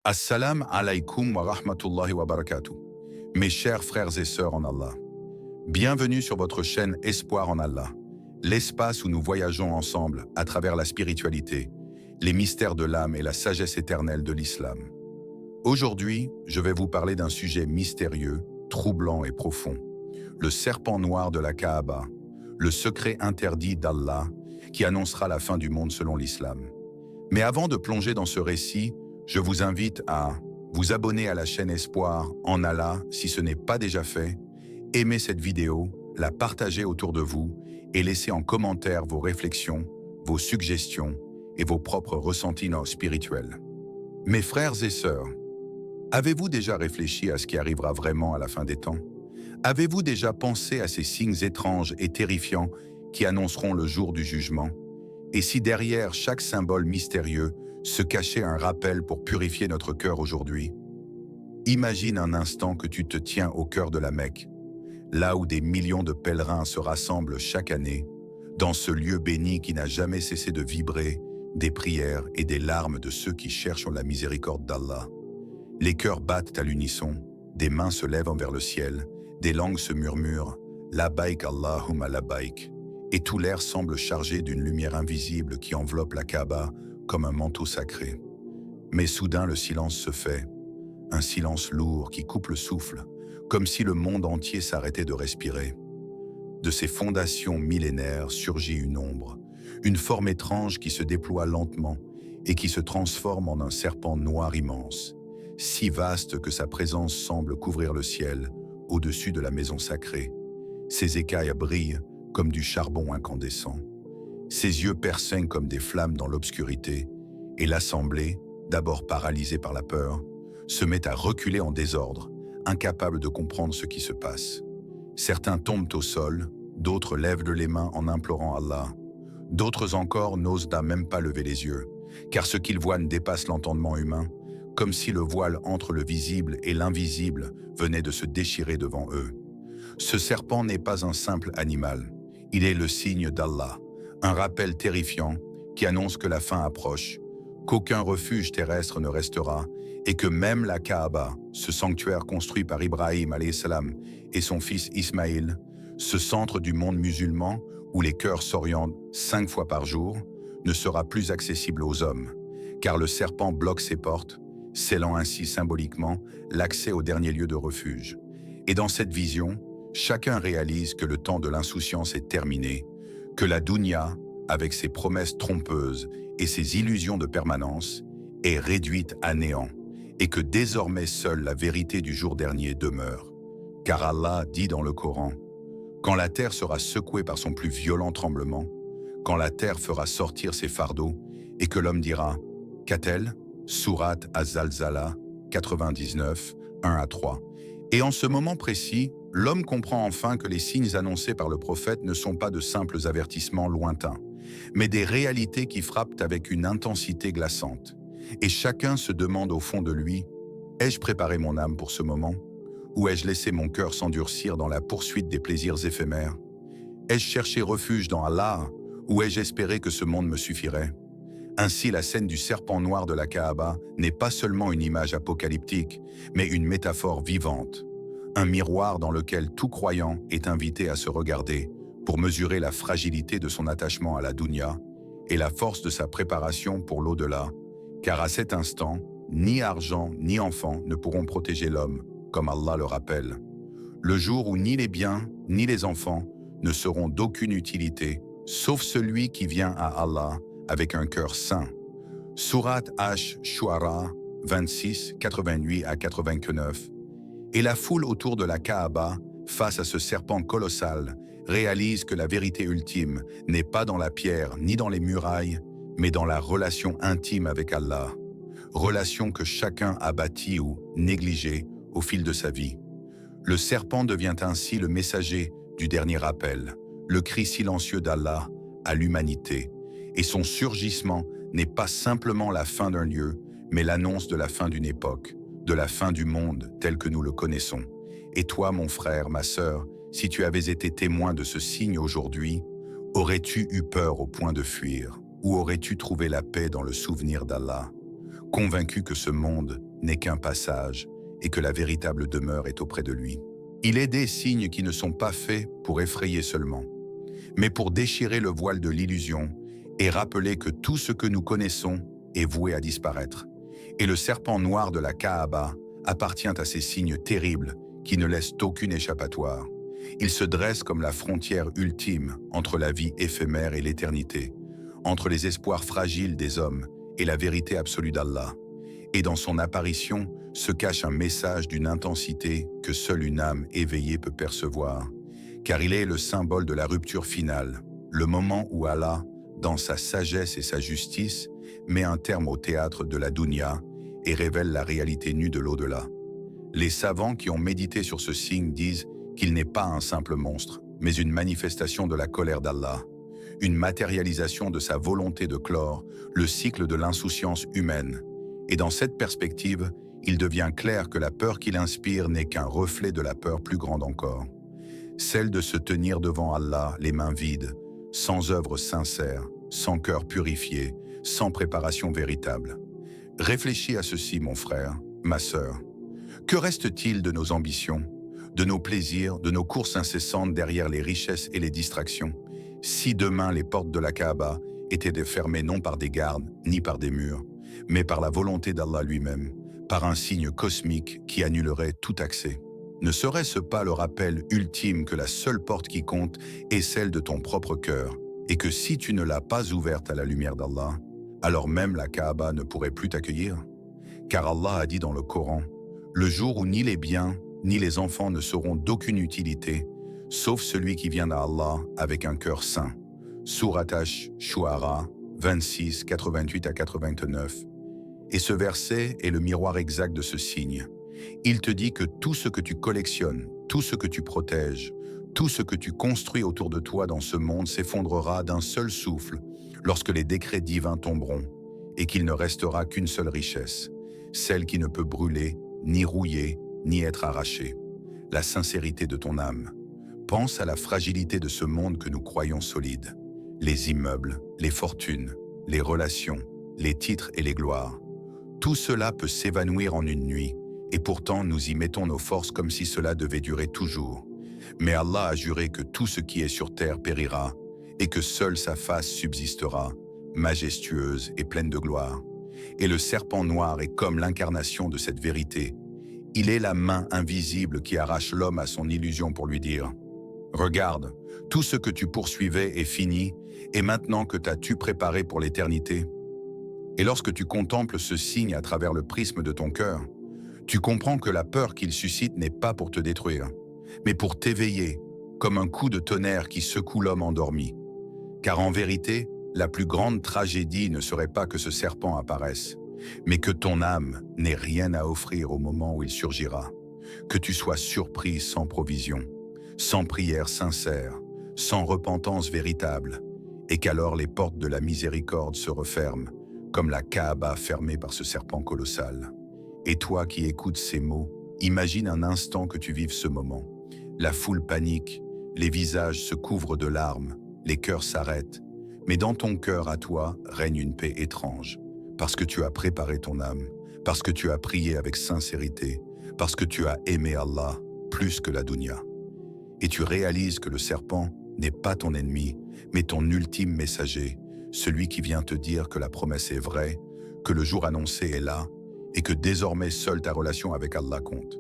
Assalamu alaikum wa rahmatullahi wa barakatuh. Mes chers frères et sœurs en Allah, bienvenue sur votre chaîne Espoir en Allah, l'espace où nous voyageons ensemble à travers la spiritualité, les mystères de l'âme et la sagesse éternelle de l'islam. Aujourd'hui, je vais vous parler d'un sujet mystérieux, troublant et profond, le serpent noir de la Kaaba, le secret interdit d'Allah qui annoncera la fin du monde selon l'islam. Mais avant de plonger dans ce récit, je vous invite à vous abonner à la chaîne Espoir en Allah si ce n'est pas déjà fait, aimer cette vidéo, la partager autour de vous et laisser en commentaire vos réflexions, vos suggestions et vos propres ressentis spirituels. Mes frères et sœurs, avez-vous déjà réfléchi à ce qui arrivera vraiment à la fin des temps? Avez-vous déjà pensé à ces signes étranges et terrifiants qui annonceront le jour du jugement? Et si derrière chaque symbole mystérieux se cachait un rappel pour purifier notre cœur aujourd'hui? Imagine un instant que tu te tiens au cœur de la Mecque, là où des millions de pèlerins se rassemblent chaque année, dans ce lieu béni qui n'a jamais cessé de vibrer des prières et des larmes de ceux qui cherchent la miséricorde d'Allah. Les cœurs battent à l'unisson, des mains se lèvent vers le ciel, des langues se murmurent « Labbaik Allahumma labbaik » et tout l'air semble chargé d'une lumière invisible qui enveloppe la Kaaba comme un manteau sacré. Mais soudain le silence se fait, un silence lourd qui coupe le souffle, comme si le monde entier s'arrêtait de respirer. De ces fondations millénaires surgit une ombre, une forme étrange qui se déploie lentement et qui se transforme en un serpent noir immense, si vaste que sa présence semble couvrir le ciel au-dessus de la maison sacrée. Ses écailles brillent comme du charbon incandescent. Ses yeux perçants comme des flammes dans l'obscurité, et l'assemblée, d'abord paralysée par la peur, se met à reculer en désordre, incapable de comprendre ce qui se passe. Certains tombent au sol, d'autres lèvent les mains en implorant Allah, d'autres encore n'osent même pas lever les yeux, car ce qu'ils voient ne dépasse l'entendement humain, comme si le voile entre le visible et l'invisible venait de se déchirer devant eux. Ce serpent n'est pas un simple animal, il est le signe d'Allah, un rappel terrifiant qui annonce que la fin approche, qu'aucun refuge terrestre ne restera et que même la Kaaba, ce sanctuaire construit par Ibrahim alayhi salam et son fils Ismaïl, ce centre du monde musulman où les cœurs s'orientent 5 fois par jour, ne sera plus accessible aux hommes, car le serpent bloque ses portes, scellant ainsi symboliquement l'accès au dernier lieu de refuge. Et dans cette vision, chacun réalise que le temps de l'insouciance est terminé, que la dunya, avec ses promesses trompeuses et ses illusions de permanence, est réduite à néant, et que désormais seule la vérité du jour dernier demeure. Car Allah dit dans le Coran, « Quand la terre sera secouée par son plus violent tremblement, quand la terre fera sortir ses fardeaux, et que l'homme dira, « Qu'a-t-elle » Sourate Az-Zalzala 99, 1-3. Et en ce moment précis, l'homme comprend enfin que les signes annoncés par le prophète ne sont pas de simples avertissements lointains, mais des réalités qui frappent avec une intensité glaçante. Et chacun se demande au fond de lui, ai-je préparé mon âme pour ce moment? Ou ai-je laissé mon cœur s'endurcir dans la poursuite des plaisirs éphémères? Ai-je cherché refuge dans Allah? Ou ai-je espéré que ce monde me suffirait? Ainsi, la scène du serpent noir de la Kaaba n'est pas seulement une image apocalyptique, mais une métaphore vivante. Un miroir dans lequel tout croyant est invité à se regarder pour mesurer la fragilité de son attachement à la dunya et la force de sa préparation pour l'au-delà, car à cet instant, ni argent ni enfant ne pourront protéger l'homme, comme Allah le rappelle. Le jour où ni les biens ni les enfants ne seront d'aucune utilité, sauf celui qui vient à Allah avec un cœur saint. Sourate Ash-Shu'ara 26, 88-89. Et la foule autour de la Kaaba, face à ce serpent colossal, réalise que la vérité ultime n'est pas dans la pierre ni dans les murailles, mais dans la relation intime avec Allah. Relation que chacun a bâtie ou négligée au fil de sa vie. Le serpent devient ainsi le messager du dernier appel, le cri silencieux d'Allah à l'humanité. Et son surgissement n'est pas simplement la fin d'un lieu, mais l'annonce de la fin d'une époque, de la fin du monde tel que nous le connaissons. Et toi, mon frère, ma sœur, si tu avais été témoin de ce signe aujourd'hui, aurais-tu eu peur au point de fuir? Ou aurais-tu trouvé la paix dans le souvenir d'Allah? Convaincu que ce monde n'est qu'un passage et que la véritable demeure est auprès de lui. Il est des signes qui ne sont pas faits pour effrayer seulement, mais pour déchirer le voile de l'illusion et rappeler que tout ce que nous connaissons est voué à disparaître. Et le serpent noir de la Kaaba appartient à ces signes terribles qui ne laissent aucune échappatoire. Il se dresse comme la frontière ultime entre la vie éphémère et l'éternité, entre les espoirs fragiles des hommes et la vérité absolue d'Allah. Et dans son apparition se cache un message d'une intensité que seule une âme éveillée peut percevoir, car il est le symbole de la rupture finale, le moment où Allah, dans sa sagesse et sa justice, met un terme au théâtre de la dunya et révèle la réalité nue de l'au-delà. Les savants qui ont médité sur ce signe disent qu'il n'est pas un simple monstre, mais une manifestation de la colère d'Allah, une matérialisation de sa volonté de clore le cycle de l'insouciance humaine. Et dans cette perspective, il devient clair que la peur qu'il inspire n'est qu'un reflet de la peur plus grande encore, celle de se tenir devant Allah les mains vides, sans œuvre sincère, sans cœur purifié, sans préparation véritable. Réfléchis à ceci, mon frère, ma sœur. Que reste-t-il de nos ambitions, de nos plaisirs, de nos courses incessantes derrière les richesses et les distractions, si demain les portes de la Kaaba étaient fermées non par des gardes ni par des murs, mais par la volonté d'Allah lui-même, par un signe cosmique qui annulerait tout accès? Ne serait-ce pas le rappel ultime que la seule porte qui compte est celle de ton propre cœur, et que si tu ne l'as pas ouverte à la lumière d'Allah, alors même la Kaaba ne pourrait plus t'accueillir? Car Allah a dit dans le Coran, « Le jour où ni les biens, ni les enfants ne seront d'aucune utilité, sauf celui qui vient à Allah avec un cœur saint. » Sourate Ash-Shu'ara 26, 88 à 89. Et ce verset est le miroir exact de ce signe. Il te dit que tout ce que tu collectionnes, tout ce que tu protèges, tout ce que tu construis autour de toi dans ce monde s'effondrera d'un seul souffle lorsque les décrets divins tomberont et qu'il ne restera qu'une seule richesse, celle qui ne peut brûler, ni rouiller, ni être arrachée, la sincérité de ton âme. Pense à la fragilité de ce monde que nous croyons solide. Les immeubles, les fortunes, les relations, les titres et les gloires. Tout cela peut s'évanouir en une nuit, et pourtant nous y mettons nos forces comme si cela devait durer toujours. Mais Allah a juré que tout ce qui est sur terre périra, et que seule sa face subsistera, majestueuse et pleine de gloire. Et le serpent noir est comme l'incarnation de cette vérité. Il est la main invisible qui arrache l'homme à son illusion pour lui dire « Regarde, tout ce que tu poursuivais est fini, et maintenant que t'as-tu préparé pour l'éternité ?» Et lorsque tu contemples ce signe à travers le prisme de ton cœur, tu comprends que la peur qu'il suscite n'est pas pour te détruire, mais pour t'éveiller, comme un coup de tonnerre qui secoue l'homme endormi. Car en vérité, la plus grande tragédie ne serait pas que ce serpent apparaisse, mais que ton âme n'ait rien à offrir au moment où il surgira, que tu sois surpris sans provision, sans prière sincère, sans repentance véritable, et qu'alors les portes de la miséricorde se referment, comme la Kaaba fermée par ce serpent colossal. Et toi qui écoutes ces mots, imagine un instant que tu vives ce moment. La foule panique, les visages se couvrent de larmes, les cœurs s'arrêtent, mais dans ton cœur à toi règne une paix étrange, parce que tu as préparé ton âme, parce que tu as prié avec sincérité, parce que tu as aimé Allah plus que la dunya. Et tu réalises que le serpent n'est pas ton ennemi, mais ton ultime messager, celui qui vient te dire que la promesse est vraie, que le jour annoncé est là, et que désormais seule ta relation avec Allah compte.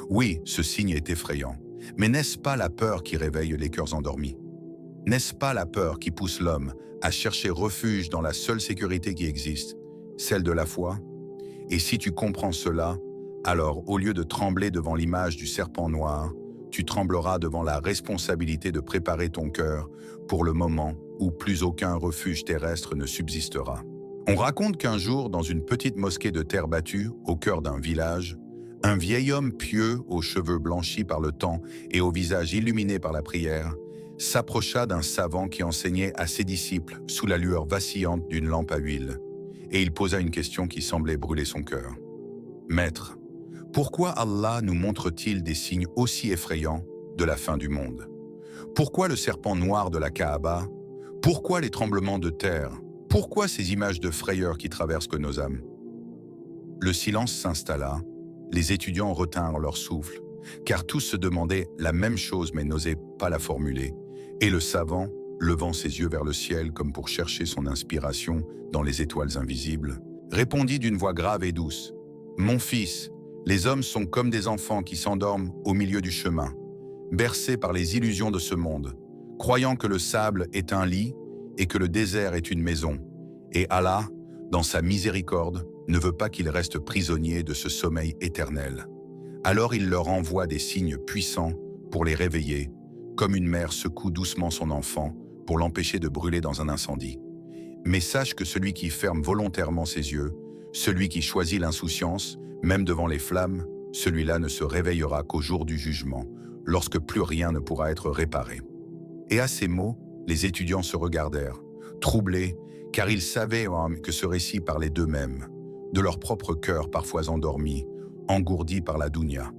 Oui, ce signe est effrayant, mais n'est-ce pas la peur qui réveille les cœurs endormis? N'est-ce pas la peur qui pousse l'homme à chercher refuge dans la seule sécurité qui existe, celle de la foi? Et si tu comprends cela, alors au lieu de trembler devant l'image du serpent noir, tu trembleras devant la responsabilité de préparer ton cœur pour le moment où plus aucun refuge terrestre ne subsistera. On raconte qu'un jour, dans une petite mosquée de terre battue, au cœur d'un village, un vieil homme pieux, aux cheveux blanchis par le temps et au visage illuminé par la prière, s'approcha d'un savant qui enseignait à ses disciples sous la lueur vacillante d'une lampe à huile, et il posa une question qui semblait brûler son cœur. « Maître, pourquoi Allah nous montre-t-il des signes aussi effrayants de la fin du monde? Pourquoi le serpent noir de la Kaaba? Pourquoi les tremblements de terre? Pourquoi ces images de frayeur qui traversent nos âmes ?» Le silence s'installa, les étudiants retinrent leur souffle, car tous se demandaient la même chose mais n'osaient pas la formuler, et le savant, levant ses yeux vers le ciel comme pour chercher son inspiration dans les étoiles invisibles, répondit d'une voix grave et douce, « Mon fils, les hommes sont comme des enfants qui s'endorment au milieu du chemin, bercés par les illusions de ce monde, croyant que le sable est un lit et que le désert est une maison, et Allah, dans sa miséricorde, ne veut pas qu'ils restent prisonniers de ce sommeil éternel. Alors il leur envoie des signes puissants pour les réveiller, comme une mère secoue doucement son enfant pour l'empêcher de brûler dans un incendie. Mais sache que celui qui ferme volontairement ses yeux, celui qui choisit l'insouciance, même devant les flammes, celui-là ne se réveillera qu'au jour du jugement, lorsque plus rien ne pourra être réparé. » Et à ces mots, les étudiants se regardèrent, troublés, car ils savaient que ce récit parlait d'eux-mêmes, de leur propre cœur parfois endormi, engourdi par la dounia.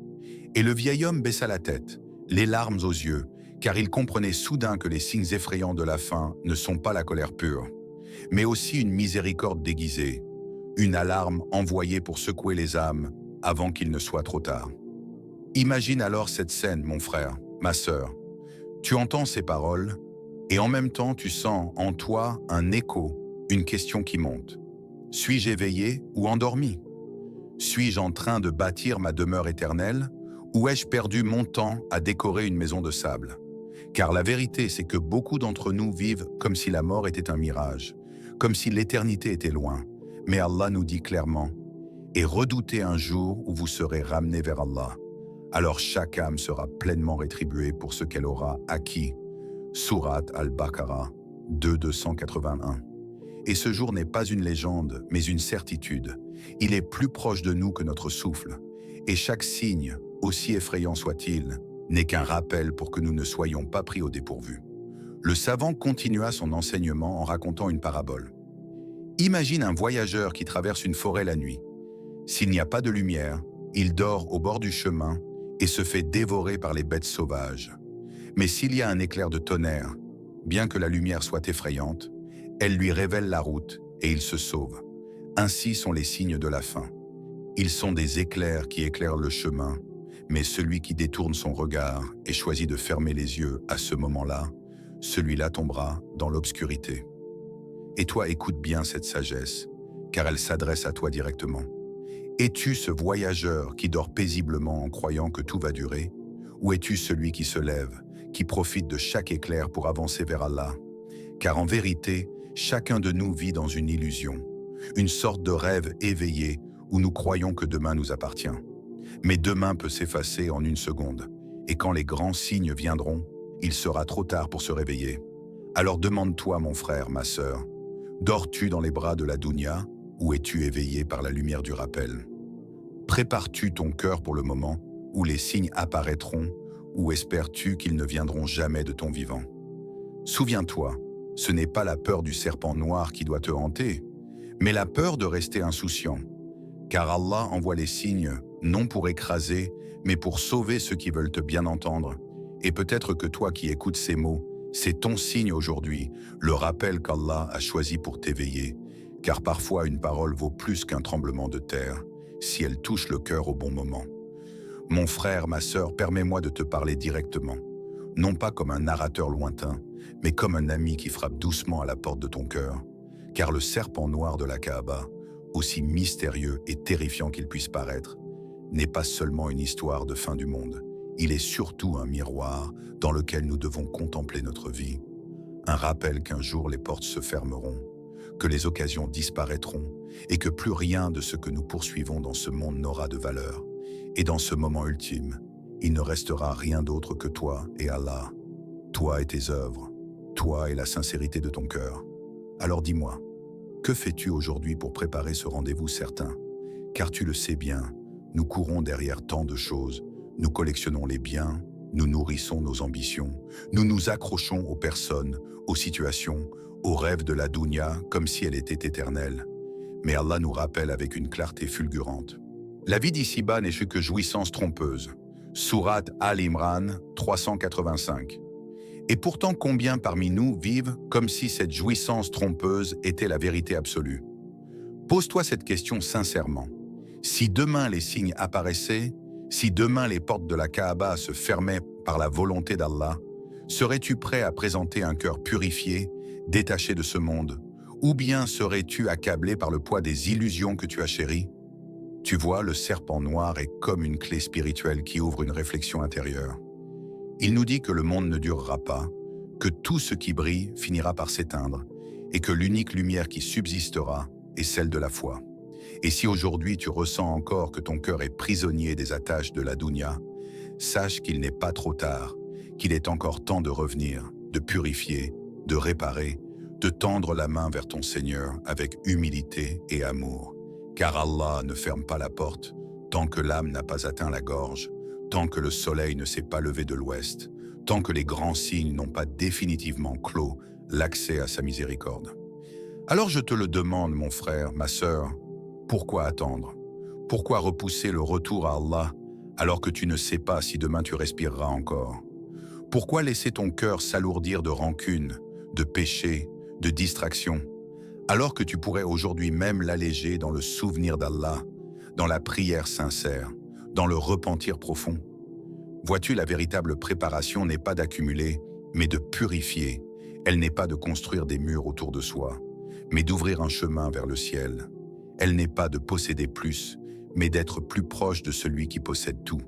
Et le vieil homme baissa la tête, les larmes aux yeux, car il comprenait soudain que les signes effrayants de la fin ne sont pas la colère pure, mais aussi une miséricorde déguisée, une alarme envoyée pour secouer les âmes avant qu'il ne soit trop tard. Imagine alors cette scène, mon frère, ma sœur. Tu entends ces paroles, et en même temps tu sens en toi un écho, une question qui monte. Suis-je éveillé ou endormi? Suis-je en train de bâtir ma demeure éternelle, ou ai-je perdu mon temps à décorer une maison de sable? Car la vérité, c'est que beaucoup d'entre nous vivent comme si la mort était un mirage, comme si l'éternité était loin. Mais Allah nous dit clairement, « Et redoutez un jour où vous serez ramenés vers Allah. Alors chaque âme sera pleinement rétribuée pour ce qu'elle aura acquis. » Sourate Al-Baqarah 281. Et ce jour n'est pas une légende, mais une certitude. Il est plus proche de nous que notre souffle. Et chaque signe, aussi effrayant soit-il, n'est qu'un rappel pour que nous ne soyons pas pris au dépourvu. Le savant continua son enseignement en racontant une parabole. Imagine un voyageur qui traverse une forêt la nuit. S'il n'y a pas de lumière, il dort au bord du chemin et se fait dévorer par les bêtes sauvages. Mais s'il y a un éclair de tonnerre, bien que la lumière soit effrayante, elle lui révèle la route et il se sauve. Ainsi sont les signes de la fin. Ils sont des éclairs qui éclairent le chemin, mais celui qui détourne son regard et choisit de fermer les yeux à ce moment-là, celui-là tombera dans l'obscurité. Et toi, écoute bien cette sagesse, car elle s'adresse à toi directement. Es-tu ce voyageur qui dort paisiblement en croyant que tout va durer, ou es-tu celui qui se lève, qui profite de chaque éclair pour avancer vers Allah? Car en vérité, chacun de nous vit dans une illusion, une sorte de rêve éveillé où nous croyons que demain nous appartient. Mais demain peut s'effacer en une seconde, et quand les grands signes viendront, il sera trop tard pour se réveiller. Alors demande-toi, mon frère, ma sœur, dors-tu dans les bras de la dounia ou es-tu éveillé par la lumière du rappel? Prépares-tu ton cœur pour le moment où les signes apparaîtront ou espères-tu qu'ils ne viendront jamais de ton vivant? Souviens-toi, ce n'est pas la peur du serpent noir qui doit te hanter, mais la peur de rester insouciant. Car Allah envoie les signes, non pour écraser, mais pour sauver ceux qui veulent te bien entendre. Et peut-être que toi qui écoutes ces mots, c'est ton signe aujourd'hui, le rappel qu'Allah a choisi pour t'éveiller. Car parfois une parole vaut plus qu'un tremblement de terre, si elle touche le cœur au bon moment. Mon frère, ma sœur, permets-moi de te parler directement, non pas comme un narrateur lointain, mais comme un ami qui frappe doucement à la porte de ton cœur. Car le serpent noir de la Kaaba, aussi mystérieux et terrifiant qu'il puisse paraître, n'est pas seulement une histoire de fin du monde. Il est surtout un miroir dans lequel nous devons contempler notre vie. Un rappel qu'un jour les portes se fermeront, que les occasions disparaîtront et que plus rien de ce que nous poursuivons dans ce monde n'aura de valeur. Et dans ce moment ultime, il ne restera rien d'autre que toi et Allah, toi et tes œuvres, toi et la sincérité de ton cœur. Alors dis-moi, que fais-tu aujourd'hui pour préparer ce rendez-vous certain? Car tu le sais bien, nous courons derrière tant de choses, nous collectionnons les biens, nous nourrissons nos ambitions, nous nous accrochons aux personnes, aux situations, aux rêves de la dounia comme si elle était éternelle. Mais Allah nous rappelle avec une clarté fulgurante. La vie d'ici-bas n'est que jouissance trompeuse. Sourate Al-Imran 385. Et pourtant combien parmi nous vivent comme si cette jouissance trompeuse était la vérité absolue? Pose-toi cette question sincèrement. Si demain les signes apparaissaient, si demain les portes de la Kaaba se fermaient par la volonté d'Allah, serais-tu prêt à présenter un cœur purifié, détaché de ce monde, ou bien serais-tu accablé par le poids des illusions que tu as chéries? Tu vois, le serpent noir est comme une clé spirituelle qui ouvre une réflexion intérieure. Il nous dit que le monde ne durera pas, que tout ce qui brille finira par s'éteindre, et que l'unique lumière qui subsistera est celle de la foi. Et si aujourd'hui tu ressens encore que ton cœur est prisonnier des attaches de la dunya, sache qu'il n'est pas trop tard, qu'il est encore temps de revenir, de purifier, de réparer, de tendre la main vers ton Seigneur avec humilité et amour. Car Allah ne ferme pas la porte tant que l'âme n'a pas atteint la gorge, tant que le soleil ne s'est pas levé de l'ouest, tant que les grands signes n'ont pas définitivement clos l'accès à sa miséricorde. Alors je te le demande, mon frère, ma sœur, pourquoi attendre? Pourquoi repousser le retour à Allah alors que tu ne sais pas si demain tu respireras encore? Pourquoi laisser ton cœur s'alourdir de rancune, de péché, de distraction, alors que tu pourrais aujourd'hui même l'alléger dans le souvenir d'Allah, dans la prière sincère, dans le repentir profond? Vois-tu, la véritable préparation n'est pas d'accumuler, mais de purifier. Elle n'est pas de construire des murs autour de soi, mais d'ouvrir un chemin vers le ciel. Elle n'est pas de posséder plus, mais d'être plus proche de celui qui possède tout.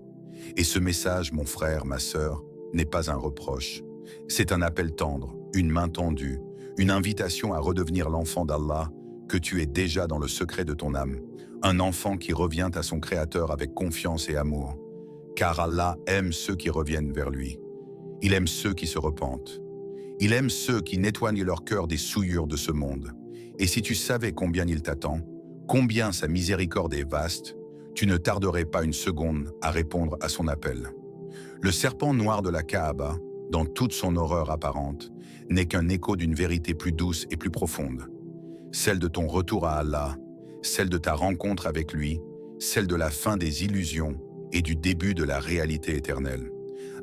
Et ce message, mon frère, ma sœur, n'est pas un reproche. C'est un appel tendre, une main tendue, une invitation à redevenir l'enfant d'Allah que tu es déjà dans le secret de ton âme, un enfant qui revient à son Créateur avec confiance et amour. Car Allah aime ceux qui reviennent vers lui. Il aime ceux qui se repentent. Il aime ceux qui nettoient leur cœur des souillures de ce monde. Et si tu savais combien il t'attend, combien sa miséricorde est vaste, tu ne tarderais pas une seconde à répondre à son appel. Le serpent noir de la Kaaba, dans toute son horreur apparente, n'est qu'un écho d'une vérité plus douce et plus profonde. Celle de ton retour à Allah, celle de ta rencontre avec lui, celle de la fin des illusions et du début de la réalité éternelle.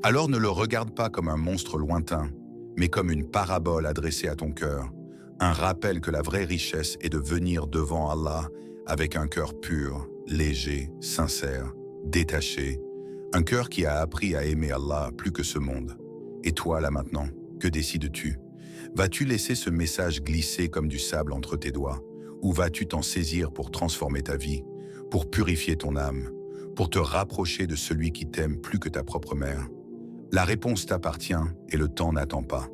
Alors ne le regarde pas comme un monstre lointain, mais comme une parabole adressée à ton cœur, un rappel que la vraie richesse est de venir devant Allah avec un cœur pur, léger, sincère, détaché, un cœur qui a appris à aimer Allah plus que ce monde. Et toi, là maintenant, que décides-tu? Vas-tu laisser ce message glisser comme du sable entre tes doigts, ou vas-tu t'en saisir pour transformer ta vie, pour purifier ton âme, pour te rapprocher de celui qui t'aime plus que ta propre mère? La réponse t'appartient et le temps n'attend pas.